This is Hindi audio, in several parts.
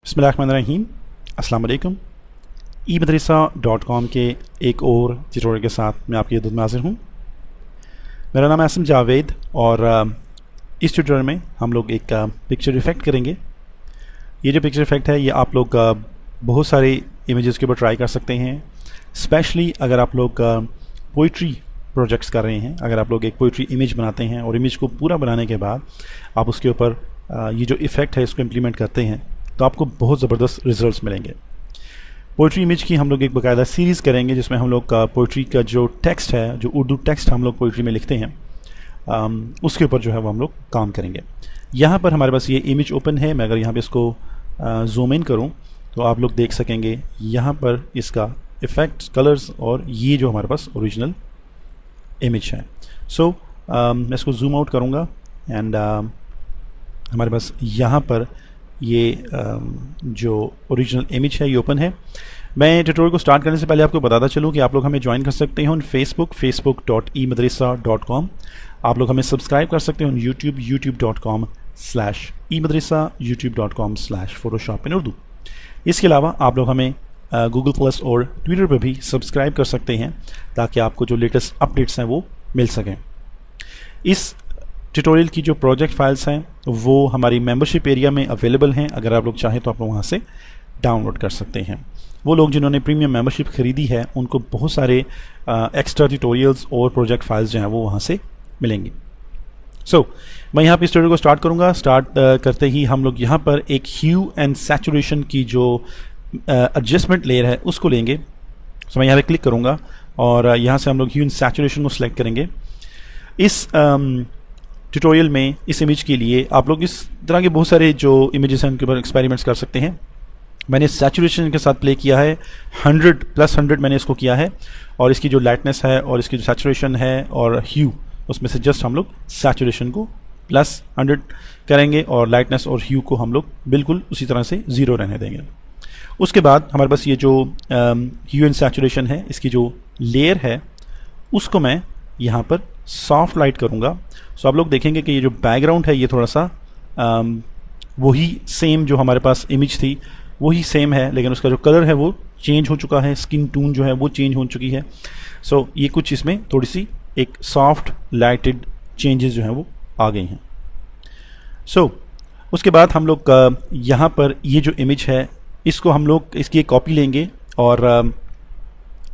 बिस्मिल्लाहिर्रहमानिर्रहीम, अस्सलाम वालेकुम। eMadrasa.com के एक और ट्यूटोरियल के साथ मैं आपकी खिदमत में हाजिर हूँ। मेरा नाम है आसिम जावेद और इस ट्यूटोरियल में हम लोग एक पिक्चर इफ़ेक्ट करेंगे। ये जो पिक्चर इफ़ेक्ट है ये आप लोग बहुत सारे इमेजेस के ऊपर ट्राई कर सकते हैं। स्पेशली अगर आप लोग पोइट्री प्रोजेक्ट्स कर रहे हैं, अगर आप लोग एक पोइट्री इमेज बनाते हैं और इमेज को पूरा बनाने के बाद आप उसके ऊपर ये जो इफ़ेक्ट है इसको इम्प्लीमेंट करते हैं तो आपको बहुत ज़बरदस्त रिजल्ट्स मिलेंगे। पोइट्री इमेज की हम लोग एक बाकायदा सीरीज़ करेंगे जिसमें हम लोग का पोइट्री का जो टेक्स्ट है, जो उर्दू टेक्स्ट हम लोग पोइट्री में लिखते हैं, उसके ऊपर जो है वो हम लोग काम करेंगे। यहाँ पर हमारे पास ये इमेज ओपन है। मैं अगर यहाँ पे इसको जूम इन करूँ तो आप लोग देख सकेंगे यहाँ पर इसका इफ़ेक्ट्स, कलर्स और ये जो हमारे पास ओरिजिनल इमेज है। सो मैं इसको जूम आउट करूँगा एंड हमारे पास यहाँ पर ये जो ओरिजिनल इमेज है ये ओपन है। मैं ट्यूटोरियल को स्टार्ट करने से पहले आपको बताता चलूँ कि आप लोग हमें ज्वाइन कर सकते हैं ऑन facebook.eMadrasa.com। आप लोग हमें सब्सक्राइब कर सकते हैं on youtube.com/eMadrasa, youtube.com/Photoshop in Urdu। इसके अलावा आप लोग हमें गूगल प्लस और ट्विटर पर भी सब्सक्राइब कर सकते हैं ताकि आपको जो लेटेस्ट अपडेट्स हैं वो मिल सकें। इस ट्यूटोरियल की जो प्रोजेक्ट फाइल्स हैं वो हमारी मेंबरशिप एरिया में अवेलेबल हैं। अगर आप लोग चाहें तो आप लोग वहाँ से डाउनलोड कर सकते हैं। वो लोग जिन्होंने प्रीमियम मेंबरशिप ख़रीदी है उनको बहुत सारे एक्स्ट्रा ट्यूटोरियल्स और प्रोजेक्ट फाइल्स जो हैं वो वहाँ से मिलेंगी। सो मैं यहाँ पे इस ट्यूटोरियल को स्टार्ट करूँगा। स्टार्ट करते ही हम लोग यहाँ पर एक ह्यू एंड सैचुरेशन की जो एडजस्टमेंट लेयर है उसको लेंगे। सो मैं यहाँ पे क्लिक करूँगा और यहाँ से हम लोग ह्यू एंड सैचुरेशन को सिलेक्ट करेंगे। इस ट्यूटोरियल में इस इमेज के लिए आप लोग इस तरह के बहुत सारे जो इमेजेस हैं उनके ऊपर एक्सपेरिमेंट्स कर सकते हैं। मैंने सैचुरेशन के साथ प्ले किया है, 100+100 मैंने इसको किया है और इसकी जो लाइटनेस है और इसकी जो सैचुरेशन है और ह्यू, उसमें से जस्ट हम लोग सैचुरेशन को +100 करेंगे और लाइटनेस और ह्यू को हम लोग बिल्कुल उसी तरह से 0 रहने देंगे। उसके बाद हमारे पास ये जो ह्यू एंड सैचुरेशन है, इसकी जो लेयर है उसको मैं यहाँ पर सॉफ्ट लाइट करूँगा। सो आप लोग देखेंगे कि ये जो बैकग्राउंड है ये थोड़ा सा वही सेम जो हमारे पास इमेज थी वही सेम है, लेकिन उसका जो कलर है वो चेंज हो चुका है, स्किन टोन जो है वो चेंज हो चुकी है। सो ये कुछ इसमें थोड़ी सी एक सॉफ्ट लाइटेड चेंजेस जो हैं वो आ गई हैं। सो उसके बाद हम लोग यहाँ पर ये जो इमेज है इसको हम लोग इसकी एक कॉपी लेंगे और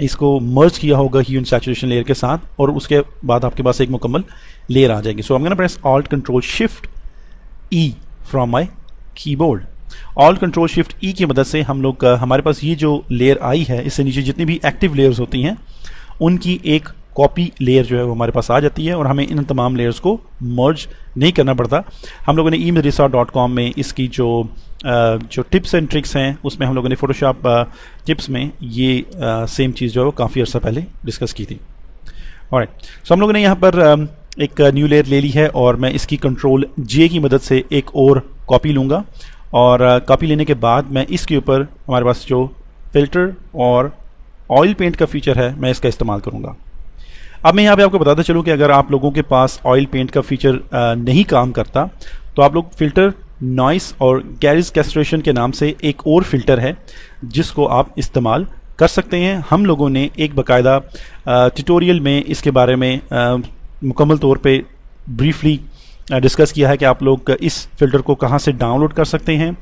इसको मर्ज किया होगा ह्यू एंड सैचुरेशन लेयर के साथ और उसके बाद आपके पास एक मुकम्मल लेयर आ जाएगी। So I am gonna press Alt-Control-Shift-E from my keyboard. Alt-Control-Shift-E की मदद से हम लोग हमारे पास ये जो लेयर आई है इससे नीचे जितनी भी एक्टिव लेयर्स होती हैं उनकी एक कॉपी लेयर जो है वो हमारे पास आ जाती है और हमें इन तमाम लेयर्स को मर्ज नहीं करना पड़ता। हम लोगों ने eMadrasa.com में इसकी जो टिप्स एंड ट्रिक्स हैं उसमें हम लोगों ने फोटोशॉप टिप्स में ये सेम चीज़ जो है वो काफ़ी अर्सा पहले डिस्कस की थी। ऑलराइट, सो हम लोगों ने यहाँ पर एक न्यू लेयर ले ली है और मैं इसकी Ctrl+J की मदद से एक और कॉपी लूँगा और कॉपी लेने के बाद मैं इसके ऊपर हमारे पास जो फ़िल्टर और ऑयल पेंट का फीचर है मैं इसका इस्तेमाल करूँगा। अब मैं यहाँ पे आपको बताता चलूँ कि अगर आप लोगों के पास ऑयल पेंट का फीचर नहीं काम करता तो आप लोग फ़िल्टर, नॉइस और गैरेज कैस्ट्रेशन के नाम से एक और फ़िल्टर है जिसको आप इस्तेमाल कर सकते हैं। हम लोगों ने एक बाकायदा ट्यूटोरियल में इसके बारे में मुकम्मल तौर पे ब्रीफली डिस्कस किया है कि आप लोग इस फ़िल्टर को कहाँ से डाउनलोड कर सकते हैं,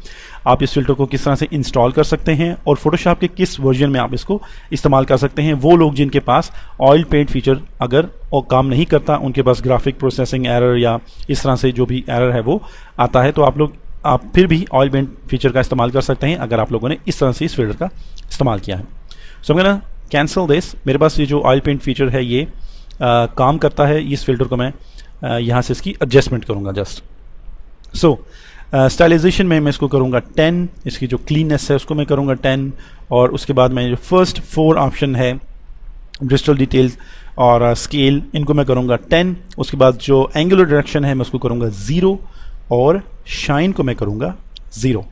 आप इस फ़िल्टर को किस तरह से इंस्टॉल कर सकते हैं और फ़ोटोशॉप के किस वर्जन में आप इसको इस्तेमाल कर सकते हैं। वो लोग जिनके पास ऑयल पेंट फीचर अगर और काम नहीं करता, उनके पास ग्राफिक प्रोसेसिंग एरर या इस तरह से जो भी एरर है वो आता है, तो आप फिर भी ऑयल पेंट फीचर का इस्तेमाल कर सकते हैं अगर आप लोगों ने इस तरह से इस फ़िल्टर का इस्तेमाल किया है। सो मैं कैंसिल दिस। मेरे पास ये जो ऑयल पेंट फीचर है ये काम करता है। इस फ़िल्टर को मैं यहाँ से इसकी एडजस्टमेंट करूँगा जस्ट। सो स्टाइलाइजेशन में मैं इसको करूँगा 10, इसकी जो क्लीननेस है उसको मैं करूँगा 10 और उसके बाद मैं जो फर्स्ट 4 ऑप्शन है डिजिटल डिटेल्स और स्केल इनको मैं करूँगा 10। उसके बाद जो एंगुलर डायरेक्शन है मैं उसको करूँगा 0 और शाइन को मैं करूँगा 0।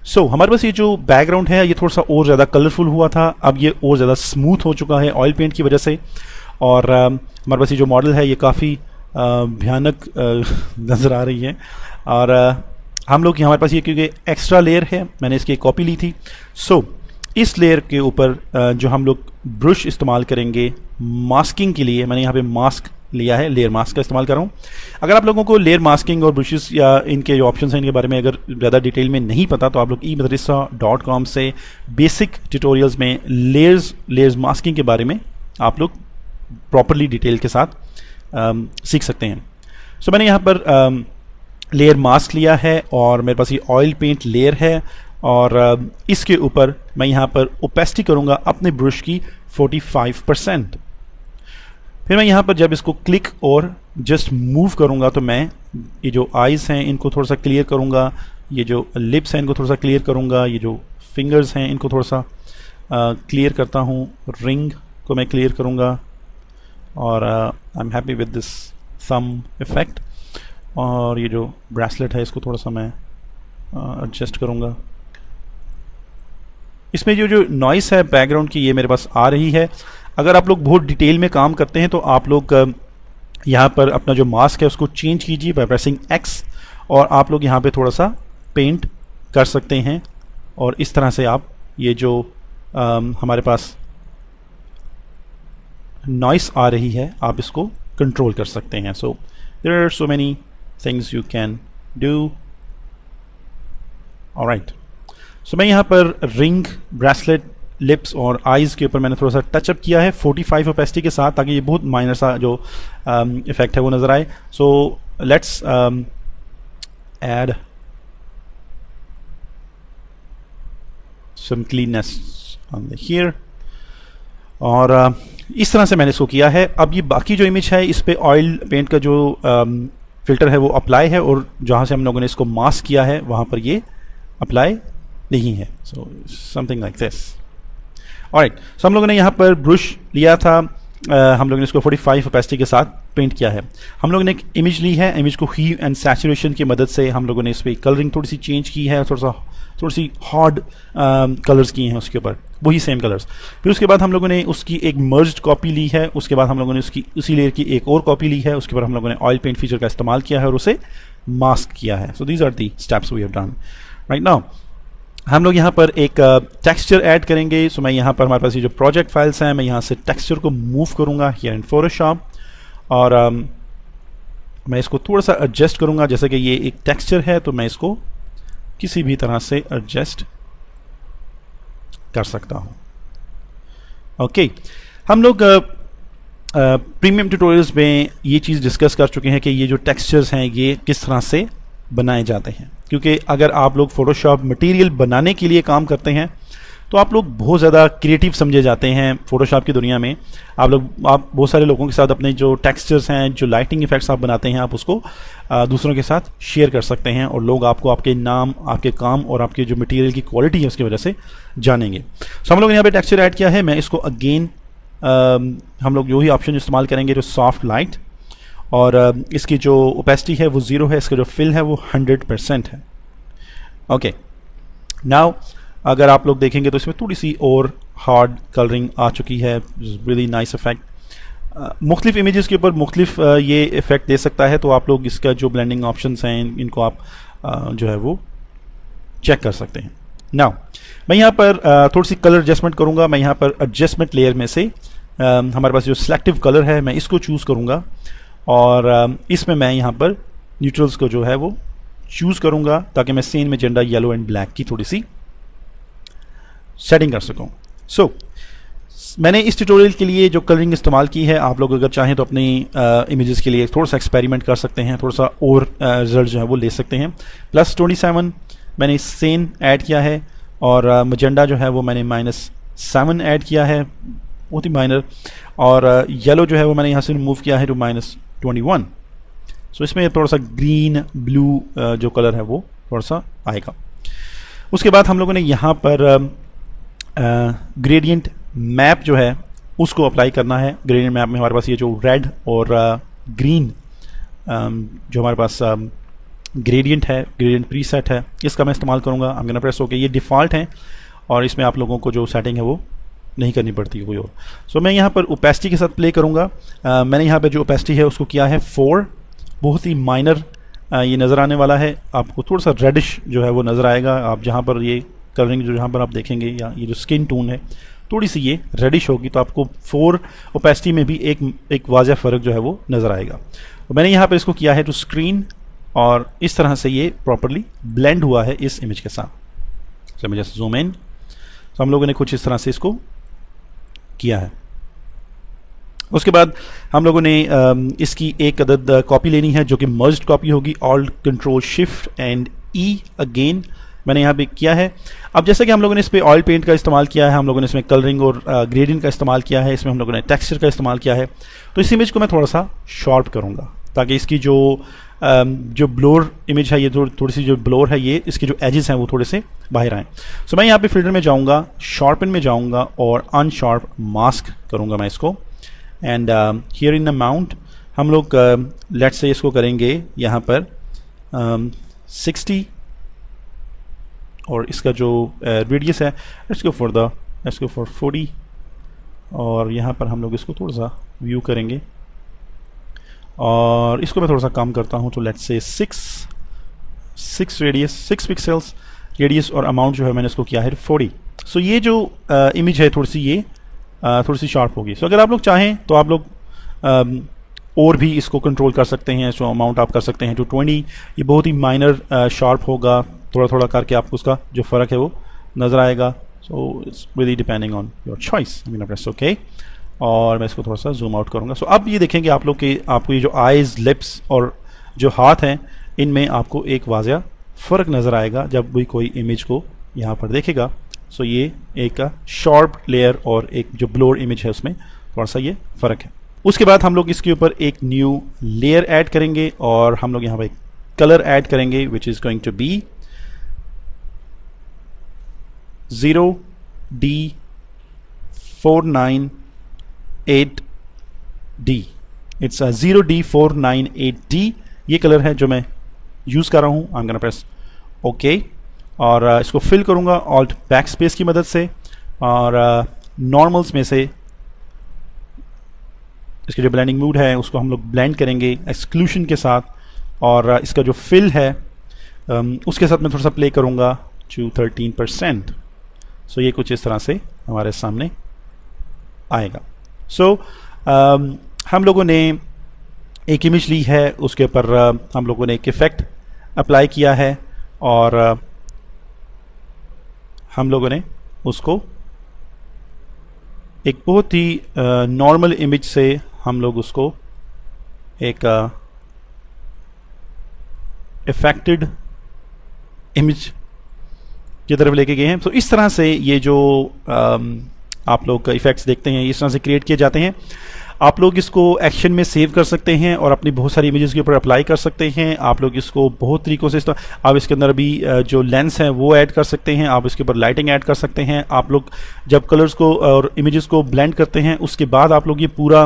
सो हमारे पास ये जो बैकग्राउंड है ये थोड़ा सा और ज़्यादा कलरफुल हुआ था, अब ये और ज़्यादा स्मूथ हो चुका है ऑयल पेंट की वजह से और हमारे पास ये जो मॉडल है ये काफ़ी भयानक नज़र आ रही है और हम लोग हमारे पास ये क्योंकि एक्स्ट्रा लेयर है, मैंने इसकी एक कॉपी ली थी। सो इस लेयर के ऊपर जो हम लोग ब्रश इस्तेमाल करेंगे मास्किंग के लिए, मैंने यहाँ पे मास्क लिया है, लेयर मास्क का इस्तेमाल कर रहा हूँ। अगर आप लोगों को लेयर मास्किंग और ब्रशेस या इनके जो ऑप्शंस हैं इनके बारे में अगर ज़्यादा डिटेल में नहीं पता तो आप लोग eMadrasa.com से बेसिक ट्यूटोरियल्स में लेयर्स मास्किंग के बारे में आप लोग प्रॉपरली डिटेल के साथ सीख सकते हैं। सो मैंने यहाँ पर लेयर मास्क लिया है और मेरे पास ये ऑयल पेंट लेयर है और इसके ऊपर मैं यहाँ पर ओपेसिटी करूँगा अपने ब्रश की 45%। फिर मैं यहाँ पर जब इसको क्लिक और जस्ट मूव करूँगा तो मैं ये जो आइज़ हैं इनको थोड़ा सा क्लियर करूँगा, ये जो लिप्स हैं इनको थोड़ा सा क्लियर करूँगा, ये जो फिंगर्स हैं इनको थोड़ा सा क्लियर करता हूँ, रिंग को मैं क्लियर करूँगा और I am happy with this thumb effect. और ये जो ब्रेसलेट है इसको थोड़ा सा मैं एडजस्ट करूँगा। इसमें जो नॉइस है बैकग्राउंड की ये मेरे पास आ रही है। अगर आप लोग बहुत डिटेल में काम करते हैं तो आप लोग यहाँ पर अपना जो मास्क है उसको चेंज कीजिए बाय प्रेसिंग X और आप लोग यहाँ पे थोड़ा सा पेंट कर सकते हैं और इस तरह से आप ये जो हमारे पास नॉइस आ रही है आप इसको कंट्रोल कर सकते हैं। So there are so many things you can do. Alright, so मैं यहाँ पर रिंग, ब्रेसलेट, लिप्स और आइज़ के ऊपर मैंने थोड़ा सा टचअप किया है 45 ओपेसिटी के साथ ताकि ये बहुत माइनर सा जो इफेक्ट है वो नज़र आए। So let's add some cleanliness on the here और इस तरह से मैंने इसको किया है। अब ये बाकी जो इमेज है इस पे ऑयल पेंट का जो फिल्टर है वो अप्लाई है और जहाँ से हम लोगों ने इसको मास्क किया है वहाँ पर ये अप्लाई नहीं है। So something like this. Alright, so हम लोगों ने यहाँ पर ब्रश लिया था, हम लोगों ने इसको 45 ओपेसिटी के साथ पेंट किया है। हम लोगों ने एक इमेज ली है, इमेज को ह्यू एंड सैचुरेशन की मदद से हम लोगों ने इस पर कलरिंग थोड़ी सी चेंज की है, थोड़ी सी हॉट कलर्स किए हैं उसके ऊपर, वही सेम कलर्स। फिर उसके बाद हम लोगों ने उसकी एक मर्ज्ड कॉपी ली है, उसके बाद हम लोगों ने उसकी उसी लेयर की एक और कॉपी ली है, उसके बाद हम लोगों ने ऑयल पेंट फीचर का इस्तेमाल किया है और उसे मास्क किया है। So these are the steps we have done. Right now हम लोग यहाँ पर एक टेक्सचर ऐड करेंगे। सो मैं यहाँ पर हमारे पास ये जो प्रोजेक्ट फाइल्स हैं मैं यहाँ से टेक्सचर को मूव करूँगा हियर इन फोटोशॉप और मैं इसको थोड़ा सा एडजस्ट करूँगा। जैसे कि ये एक टेक्सचर है तो मैं इसको किसी भी तरह से एडजस्ट कर सकता हूँ। ओके, हम लोग प्रीमियम ट्यूटोरियल्स में ये चीज़ डिस्कस कर चुके हैं कि ये जो टेक्सचर्स हैं ये किस तरह से बनाए जाते हैं, क्योंकि अगर आप लोग फोटोशॉप मटेरियल बनाने के लिए काम करते हैं तो आप लोग बहुत ज़्यादा क्रिएटिव समझे जाते हैं फोटोशॉप की दुनिया में। आप बहुत सारे लोगों के साथ अपने जो टेक्सचर्स हैं, जो लाइटिंग इफेक्ट्स आप बनाते हैं, आप उसको दूसरों के साथ शेयर कर सकते हैं और लोग आपको आपके नाम, आपके काम और आपके जो मटेरियल की क्वालिटी है उसकी वजह से जानेंगे। सो हम लोग ने यहाँ पे टेक्सचर ऐड किया है। मैं इसको अगेन हम लोग जो ही ऑप्शन इस्तेमाल करेंगे जो सॉफ्ट लाइट और इसकी जो ओपेसिटी है वो 0 है, इसका जो फिल है वो 100% है। ओके, नाउ अगर आप लोग देखेंगे तो इसमें थोड़ी सी और हार्ड कलरिंग आ चुकी है, रियली नाइस इफेक्ट। मुख्तलिफ इमेजेस के ऊपर मुख्तलिफ ये इफेक्ट दे सकता है, तो आप लोग इसका जो ब्लेंडिंग ऑप्शंस हैं इनको आप जो है वो चेक कर सकते हैं। नाउ मैं यहाँ पर थोड़ी सी कलर एडजस्टमेंट करूँगा। मैं यहाँ पर एडजस्टमेंट लेयर में से हमारे पास जो सिलेक्टिव कलर है मैं इसको चूज़ करूँगा और इसमें मैं यहाँ पर न्यूट्रल्स को जो है वो चूज़ करूँगा ताकि मैं सीन में जेंडा येलो एंड ब्लैक की थोड़ी सी सेटिंग कर सकूँ। सो मैंने इस ट्यूटोरियल के लिए जो कलरिंग इस्तेमाल की है, आप लोग अगर चाहें तो अपनी इमेजेस के लिए थोड़ा सा एक्सपेरिमेंट कर सकते हैं, थोड़ा सा और रिजल्ट जो है वो ले सकते हैं। +27 मैंने सेन ऐड किया है और मजेंडा जो है वो मैंने -7 ऐड किया है, बहुत ही माइनर, और येलो जो है वो मैंने यहाँ से रिमूव किया है टू -21। सो इसमें थोड़ा सा ग्रीन ब्लू जो कलर है वो थोड़ा सा आएगा। उसके बाद हम लोगों ने यहाँ पर ग्रेडियंट मैप जो है उसको अप्लाई करना है। ग्रेडियंट मैप में हमारे पास ये जो रेड और ग्रीन जो हमारे पास ग्रेडियंट है, ग्रेडियंट प्रीसेट है, इसका मैं इस्तेमाल करूँगा। आई एम गोना प्रेस ओके। ये डिफ़ॉल्ट है और इसमें आप लोगों को जो सेटिंग है वो नहीं करनी पड़ती है कोई और। सो मैं यहाँ पर ओपेसिटी के साथ प्ले करूँगा। मैंने यहाँ पर जो ओपेसिटी है उसको किया है 4, बहुत ही माइनर ये नज़र आने वाला है। आपको थोड़ा सा रेडिश जो है वो नज़र आएगा। आप जहाँ पर ये कलरिंग जो जहाँ पर आप देखेंगे या ये जो स्किन टोन है थोड़ी सी ये रेडिश होगी, तो आपको 4 ओपेसिटी में भी एक वाज़ह फ़र्क जो है वो नज़र आएगा। तो मैंने यहाँ पर इसको किया है टू स्क्रीन, और इस तरह से ये प्रॉपरली ब्लेंड हुआ है इस इमेज के साथ। तो मैं जैसे जूम इन, तो हम लोगों ने कुछ इस तरह से इसको किया है। उसके बाद हम लोगों ने इसकी एक अदद कॉपी लेनी है जो कि मर्ज्ड कॉपी होगी। Alt control shift and E again मैंने यहाँ पे किया है। अब जैसे कि हम लोगों ने इस पर ऑयल पेंट का इस्तेमाल किया है, हम लोगों ने इसमें कलरिंग और ग्रेडियंट का इस्तेमाल किया है, इसमें हम लोगों ने टेक्सचर का इस्तेमाल किया है। तो इस इमेज को मैं थोड़ा सा शॉर्प करूँगा ताकि इसकी जो ब्लोर इमेज है, ये थोड़ी सी जो ब्लोर है, ये इसके जो एजेस हैं वो थोड़े से बाहर आएँ। सो मैं यहाँ पे फिल्टर में जाऊँगा, शार्पन में जाऊँगा और अनशार्प मास्क करूँगा मैं इसको। एंड हियर इन अमाउंट हम लोग लेट्स से इसको करेंगे यहाँ पर 60, और इसका जो रेडियस है लेट्स गो फॉर 40, और यहाँ पर हम लोग इसको थोड़ा सा व्यू करेंगे और इसको मैं थोड़ा सा कम करता हूँ। तो let's say 6 radius 6 pixels radius, और अमाउंट जो है मैंने इसको किया है 40। सो ये जो इमेज है थोड़ी सी शार्प होगी। सो अगर आप लोग चाहें तो आप लोग और भी इसको कंट्रोल कर सकते हैं। सो अमाउंट आप कर सकते हैं टू 20। ये बहुत ही माइनर शार्प होगा, थोड़ा थोड़ा करके आपको उसका जो फ़र्क है वो नज़र आएगा। So it's really depending on your choice. I mean press okay, और मैं इसको थोड़ा सा जूम आउट करूँगा। सो अब ये देखेंगे आप लोग कि आपको ये जो आइज़, लिप्स और जो हाथ हैं इनमें आपको एक वाज़ह फ़र्क नज़र आएगा जब भी कोई इमेज को यहाँ पर देखेगा। सो ये एक शार्प लेयर और एक जो ब्लोर इमेज है उसमें थोड़ा सा ये फ़र्क है। उसके बाद हम लोग इसके ऊपर एक न्यू लेयर ऐड करेंगे और हम लोग यहाँ पर एक कलर ऐड करेंगे which is going to be 0D498D। It's 0D498D ये कलर है जो मैं यूज़ कर रहा हूँ। आई एम गोना प्रेस ओके, और इसको फिल करूँगा ऑल्ट बैक स्पेस की मदद से, और नॉर्मल्स में से इसके जो ब्लेंडिंग मूड है उसको हम लोग ब्लेंड करेंगे एक्सक्लूशन के साथ, और इसका जो फिल है उसके साथ मैं थोड़ा सा प्ले करूँगा टू 13%। सो ये कुछ इस तरह से हमारे सामने आएगा। सो हम लोगों ने एक इमेज ली है, उसके ऊपर हम लोगों ने एक इफ़ेक्ट अप्लाई किया है, और हम लोगों ने उसको एक बहुत ही नॉर्मल इमेज से हम लोग उसको एक इफेक्टेड इमेज की तरफ लेके गए हैं। तो इस तरह से ये जो आप लोग इफ़ेक्ट्स देखते हैं इस तरह से क्रिएट किए जाते हैं। आप लोग इसको एक्शन में सेव कर सकते हैं और अपनी बहुत सारी इमेजेस के ऊपर अप्लाई कर सकते हैं। आप लोग इसको बहुत तरीक़ों से आप इसके अंदर अभी जो लेंस है वो ऐड कर सकते हैं, आप इसके ऊपर लाइटिंग ऐड कर सकते हैं। आप लोग जब कलर्स को और इमेजेस को ब्लेंड करते हैं उसके बाद आप लोग ये पूरा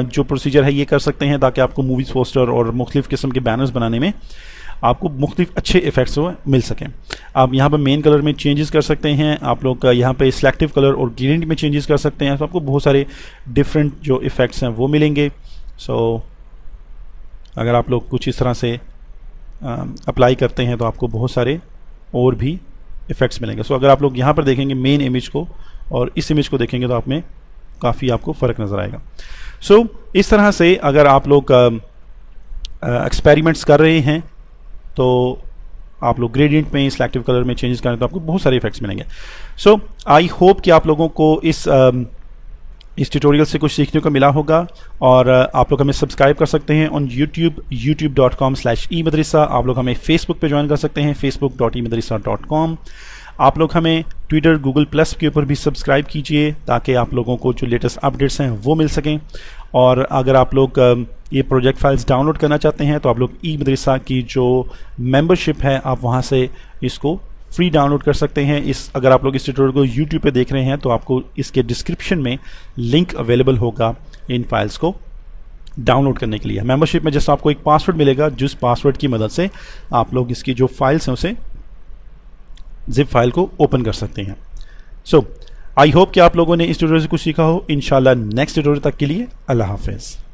जो प्रोसीजर है ये कर सकते हैं ताकि आपको मूवीज़, पोस्टर और मुख्तलिफ़ किस्म के बैनर्स बनाने में आपको मुख्तलिफ अच्छे इफेक्ट्स मिल सकें। आप यहाँ पर मेन कलर में चेंजेस कर सकते हैं, आप लोग यहाँ पे सिलेक्टिव कलर और ग्रेडिएंट में चेंजेस कर सकते हैं, तो आपको बहुत सारे डिफरेंट जो इफ़ेक्ट्स हैं वो मिलेंगे। सो अगर आप लोग कुछ इस तरह से अप्लाई करते हैं तो आपको बहुत सारे और भी इफ़ेक्ट्स मिलेंगे। सो अगर आप लोग यहाँ पर देखेंगे मेन इमेज को और इस इमेज को देखेंगे तो आप में काफ़ी आपको फ़र्क नज़र आएगा। सो इस तरह से अगर आप लोग एक्सपेरिमेंट्स कर रहे हैं तो आप लोग ग्रेडियंट में, सिलेक्टिव कलर में चेंजेस करें तो आपको बहुत सारे इफेक्ट्स मिलेंगे। सो आई होप कि आप लोगों को इस ट्यूटोरियल से कुछ सीखने को मिला होगा, और आप लोग हमें सब्सक्राइब कर सकते हैं ऑन यूट्यूब, youtube.com/eMadrasa। आप लोग हमें फेसबुक पे ज्वाइन कर सकते हैं, facebook.eMadrasa.com। आप लोग हमें ट्विटर, गूगल प्लस के ऊपर भी सब्सक्राइब कीजिए ताकि आप लोगों को जो लेटेस्ट अपडेट्स हैं वो मिल सकें। और अगर आप लोग ये प्रोजेक्ट फाइल्स डाउनलोड करना चाहते हैं तो आप लोग ई-मदरसा की जो मेंबरशिप है आप वहाँ से इसको फ्री डाउनलोड कर सकते हैं। अगर आप लोग इस ट्यूटोरियल को यूट्यूब पे देख रहे हैं तो आपको इसके डिस्क्रिप्शन में लिंक अवेलेबल होगा इन फाइल्स को डाउनलोड करने के लिए। मेंबरशिप में जैसे आपको एक पासवर्ड मिलेगा जिस पासवर्ड की मदद से आप लोग इसकी जो फाइल्स हैं उसे जिप फाइल को ओपन कर सकते हैं। सो आई होप कि आप लोगों ने इस ट्यूटोरियल से कुछ सीखा हो। इंशाल्लाह नेक्स्ट ट्यूटोरियल तक के लिए अल्लाह हाफिज़।